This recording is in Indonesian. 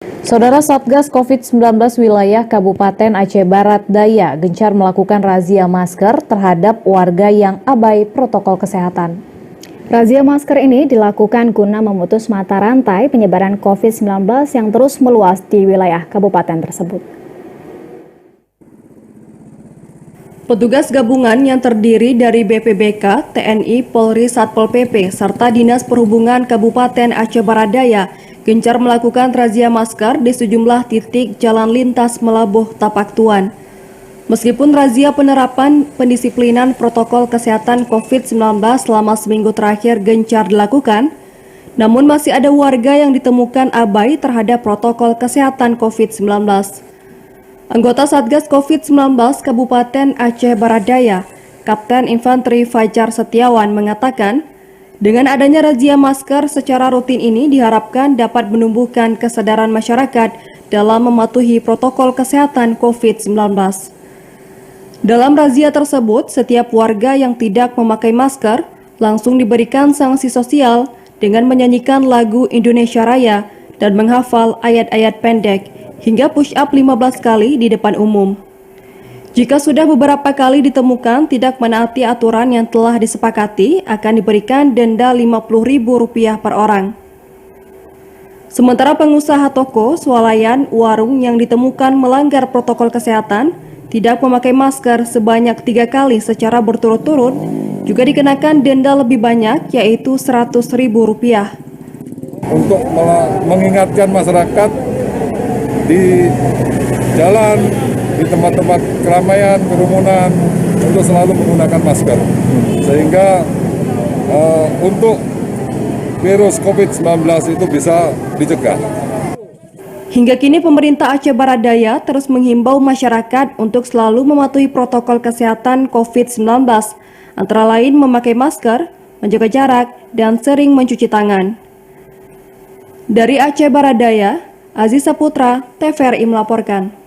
Saudara Satgas COVID-19 wilayah Kabupaten Aceh Barat Daya gencar melakukan razia masker terhadap warga yang abai protokol kesehatan. Razia masker ini dilakukan guna memutus mata rantai penyebaran COVID-19 yang terus meluas di wilayah kabupaten tersebut. Petugas gabungan yang terdiri dari BPBK, TNI, Polri, Satpol PP, serta Dinas Perhubungan Kabupaten Aceh Barat Daya gencar melakukan razia masker di sejumlah titik jalan lintas Melabuh Tapak Tuan. Meskipun razia penerapan pendisiplinan protokol kesehatan COVID-19 selama seminggu terakhir gencar dilakukan, namun masih ada warga yang ditemukan abai terhadap protokol kesehatan COVID-19. Anggota Satgas COVID-19 Kabupaten Aceh Barat Daya, Kapten Infanteri Fajar Setiawan mengatakan, dengan adanya razia masker secara rutin ini diharapkan dapat menumbuhkan kesadaran masyarakat dalam mematuhi protokol kesehatan COVID-19. Dalam razia tersebut, setiap warga yang tidak memakai masker langsung diberikan sanksi sosial dengan menyanyikan lagu Indonesia Raya dan menghafal ayat-ayat pendek hingga push up 15 kali di depan umum. Jika sudah beberapa kali ditemukan tidak menaati aturan yang telah disepakati, akan diberikan denda Rp50.000 per orang. Sementara pengusaha toko, swalayan, warung yang ditemukan melanggar protokol kesehatan, tidak memakai masker sebanyak 3 kali secara berturut-turut, juga dikenakan denda lebih banyak, yaitu Rp100.000. Untuk mengingatkan masyarakat di jalan, di tempat-tempat keramaian, kerumunan, untuk selalu menggunakan masker. Sehingga untuk virus COVID-19 itu bisa dicegah. Hingga kini pemerintah Aceh Barat Daya terus menghimbau masyarakat untuk selalu mematuhi protokol kesehatan COVID-19, antara lain memakai masker, menjaga jarak, dan sering mencuci tangan. Dari Aceh Barat Daya, Aziz Saputra, TVRI melaporkan.